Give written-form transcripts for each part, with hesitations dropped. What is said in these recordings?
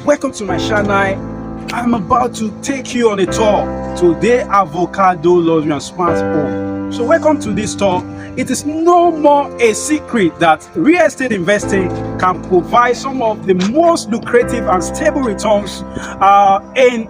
welcome to my channel. I'm about to take you on a tour to the Avocado luxury and smart home. So welcome to this tour. It is no more a secret that real estate investing can provide some of the most lucrative and stable returns in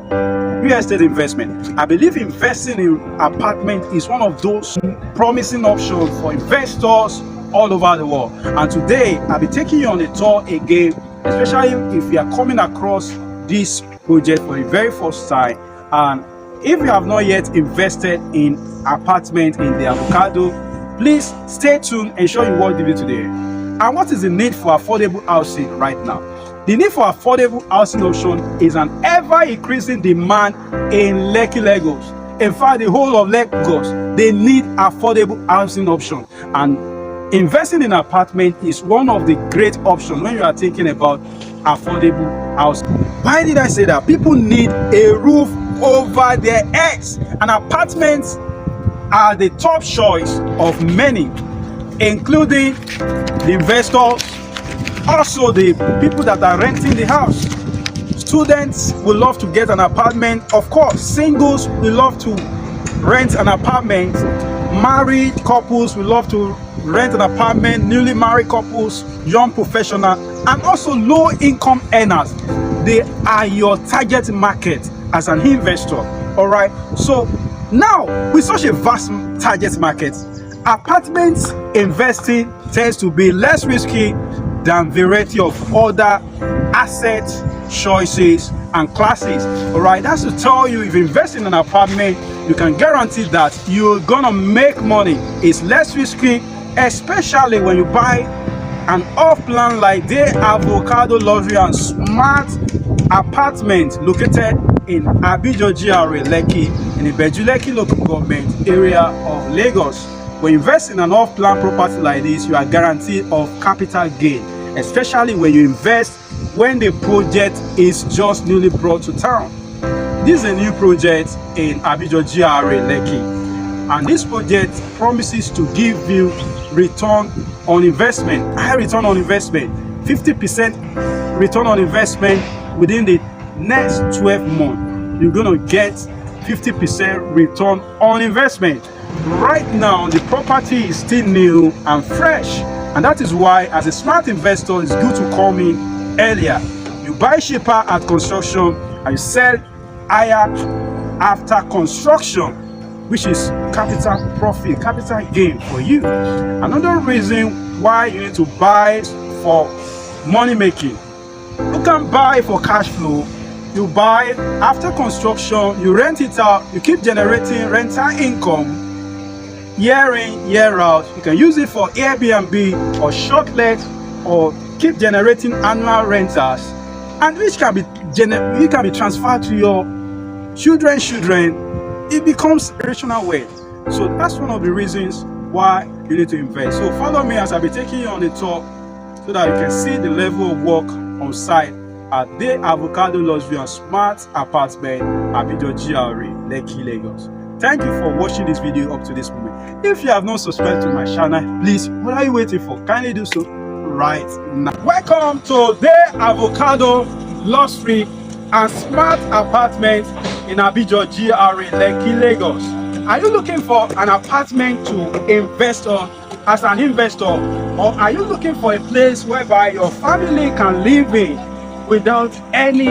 real estate investment. I believe investing in apartment is one of those promising options for investors all over the world. And today I'll be taking you on a tour again, especially if you are coming across this project for the very first time, and if you have not yet invested in apartment in the Avocado, please stay tuned, ensure you watch the video today. And what is the need for affordable housing right now? The need for affordable housing option is an ever increasing demand in Lekki, Lagos. In fact, the whole of Lagos, they need affordable housing option, and investing in apartment is one of the great options when you are thinking about affordable housing. Why did I say that? People need a roof over their heads, and apartments are the top choice of many, including the investors, also the people that are renting the house. Students will love to get an apartment. Of course, singles will love to rent an apartment. Married couples will love to rent an apartment. Newly married couples, young professionals, and also low income earners. They are your target market as an investor. All right, so now with such a vast target market, apartments investing tends to be less risky than variety of other asset choices and classes. All right, that's to tell you, if you invest in an apartment, you can guarantee that you're gonna make money. It's less risky, especially when you buy an off-plan like the Avocado luxury and smart apartment located in Abijo GRA Lekki in the Bedrooms Lekki local government area of Lagos. When you invest in an off-plan property like this, you are guaranteed of capital gain, especially when you invest when the project is just newly brought to town. This is a new project in Abijo GRA Lekki, and this project promises to give you return on investment, high return on investment, 50% return on investment within the next 12 months. You're gonna get 50% return on investment. Right now, the property is still new and fresh, and that is why, as a smart investor, it's good to come in earlier. You buy cheaper at construction and you sell higher after construction, which is capital profit, capital gain for you. Another reason why you need to buy for money making. You can buy for cash flow. You buy after construction, you rent it out, you keep generating rental income year in, year out. You can use it for Airbnb or short let, or keep generating annual rentals, and which can be transferred to your children. It becomes rational wealth. So that's one of the reasons why you need to invest. So follow me as I'll be taking you on the tour so that you can see the level of work on site at the Avocado luxury and smart apartment Abijo GRA Lekki, Lagos. Thank you for watching this video up to this moment. If you have not subscribed to my channel, please, what are you waiting for? Kindly do so right now. Welcome to the Avocado luxury and smart apartment in Abijo GRA Lekki, Lagos. Are you looking for an apartment to invest on as an investor, or are you looking for a place whereby your family can live in without any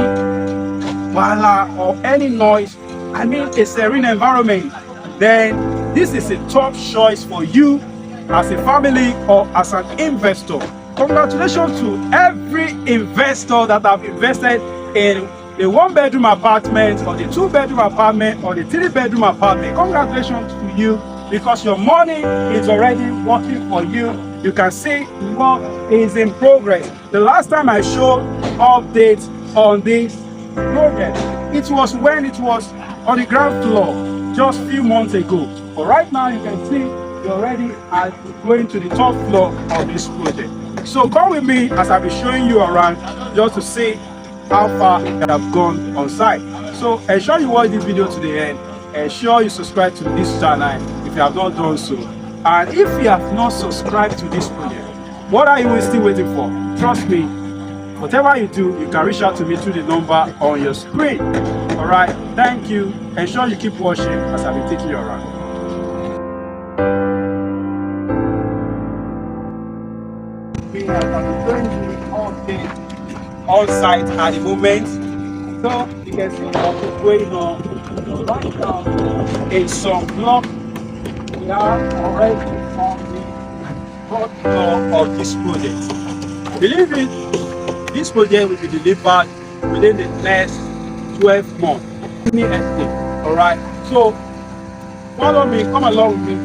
wahala or any noise? I mean, a serene environment. Then this is a top choice for you as a family or as an investor. Congratulations to every investor that have invested in the 1-bedroom apartment or the 2-bedroom apartment or the 3-bedroom apartment. Congratulations to you, because your money is already working for you. You can see work is in progress. The last time I showed updates on this project, it was when it was on the ground floor just a few months ago. But right now you can see you're already going to the top floor of this project. So come with me as I'll be showing you around just to see how far I have gone on site. So ensure you watch this video to the end. Ensure you subscribe to this channel if you have not done so. And if you have not subscribed to this project, what are you still waiting for? Trust me, whatever you do, you can reach out to me through the number on your screen. All right, thank you. Ensure you keep watching as I'll be taking you around. We are going on site at the moment, so you can see what is going on right now in some block. We are already on the fourth floor of this project. Believe it, this project will be delivered within the next 12 months. All right, so follow me, come along with me.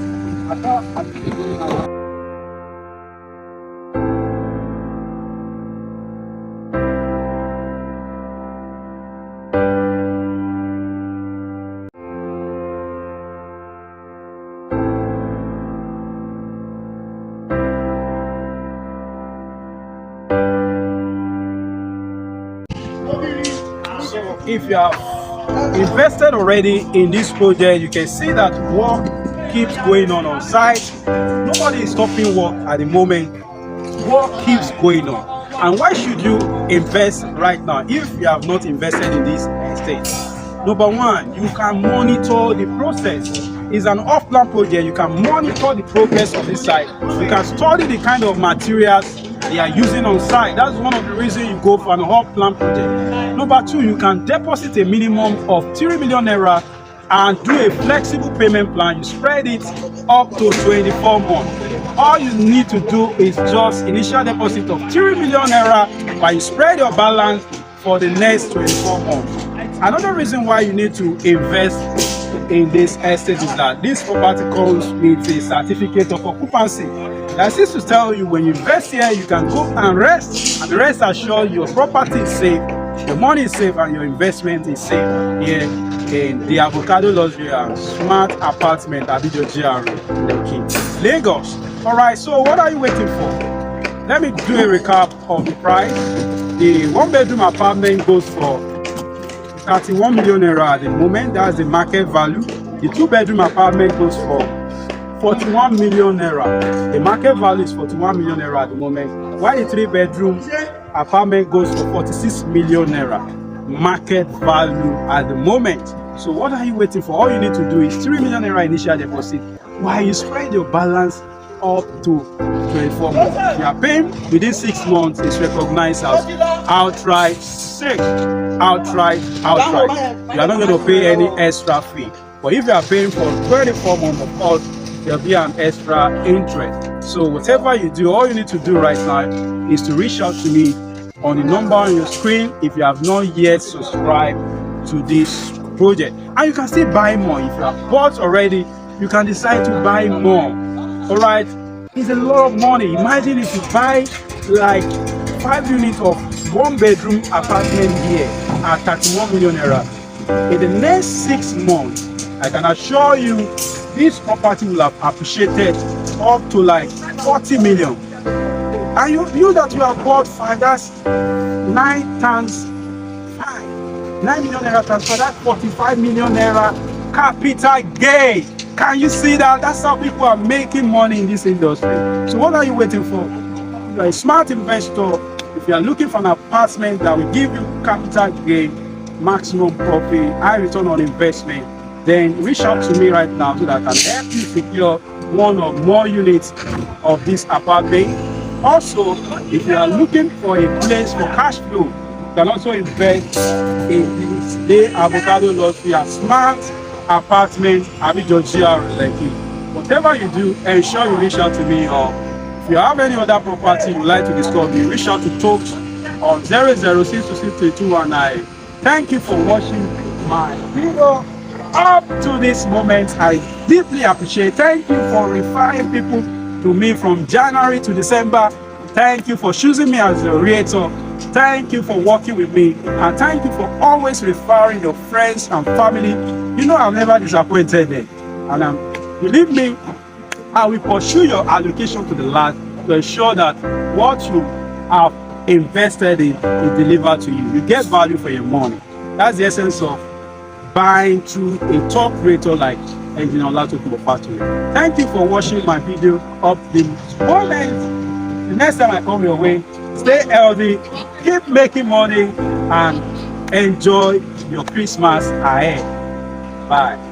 So if you have invested already in this project, you can see that work keeps going on site. Nobody is stopping work at the moment. Work keeps going on. And why should you invest right now if you have not invested in this estate? Number one, you can monitor the process. It's an off-plan project. You can monitor the progress of this site. You can study the kind of materials they are using on site. That's one of the reasons you go for an off-plan project. Number two, you can deposit a minimum of 3 million naira and do a flexible payment plan. You spread it up to 24 months. All you need to do is just initial deposit of 3 million naira, but you spread your balance for the next 24 months. Another reason why you need to invest in this estate is that this property comes with a certificate of occupancy. That is to tell you when you invest here, you can go and rest, and rest assured your property is safe, your money is safe, and your investment is safe here in the Avocado Luxury and Smart Apartment, Abijo GRA Lekki, Lagos. All right, so what are you waiting for? Let me do a recap of the price. The one-bedroom apartment goes for 31 million naira at the moment. That's the market value. The two-bedroom apartment goes for 41 million naira. The market value is 41 million naira at the moment. While the three-bedroom apartment goes for 46 million naira. Market value at the moment. So what are you waiting for? All you need to do is 3 million naira initial deposit while you spread your balance up to 24 months. If you are paying within 6 months, it's recognized as outright sale. Outright. You are not going to pay any extra fee. But if you are paying for 24 months, of course, there'll be an extra interest. So whatever you do, all you need to do right now is to reach out to me on the number on your screen if you have not yet subscribed to this project. And you can still buy more. If you have bought already, you can decide to buy more. All right, it's a lot of money. Imagine if you buy like 5 units of one-bedroom apartment here at 31 million naira. In the next 6 months, I can assure you this property will have appreciated up to like 40 million. And you that you have bought 5, that's 9 times 5. 9 million naira transfer, that's 45 million naira capital gain. Can you see that? That's how people are making money in this industry. So what are you waiting for? If you're a smart investor, if you are looking for an apartment that will give you capital gain, maximum profit, high return on investment, then reach out to me right now so that I can help you secure one or more units of this apartment. Also, if you are looking for a place for cash flow, you can also invest in the Avocado Luxury and Smart Apartment, Abijo GRA Lekki. Whatever you do, ensure you reach out to me, or if you have any other property you'd like to discuss, you reach out to Talks on 006263219. Thank you for watching my video up to this moment. I deeply appreciate. Thank you for referring people to me from January to December. Thank you for choosing me as your realtor. Thank you for working with me, and thank you for always referring your friends and family. You know I've never disappointed them, and believe me, I will pursue your allocation to the last to ensure that what you have invested in is delivered to you. You get value for your money. That's the essence of buying through a top creator like Engineer Olatokunbo Factory. Thank you for watching my video up to this moment. The next time I come your way, stay healthy, Keep making money and enjoy your Christmas ahead. Bye.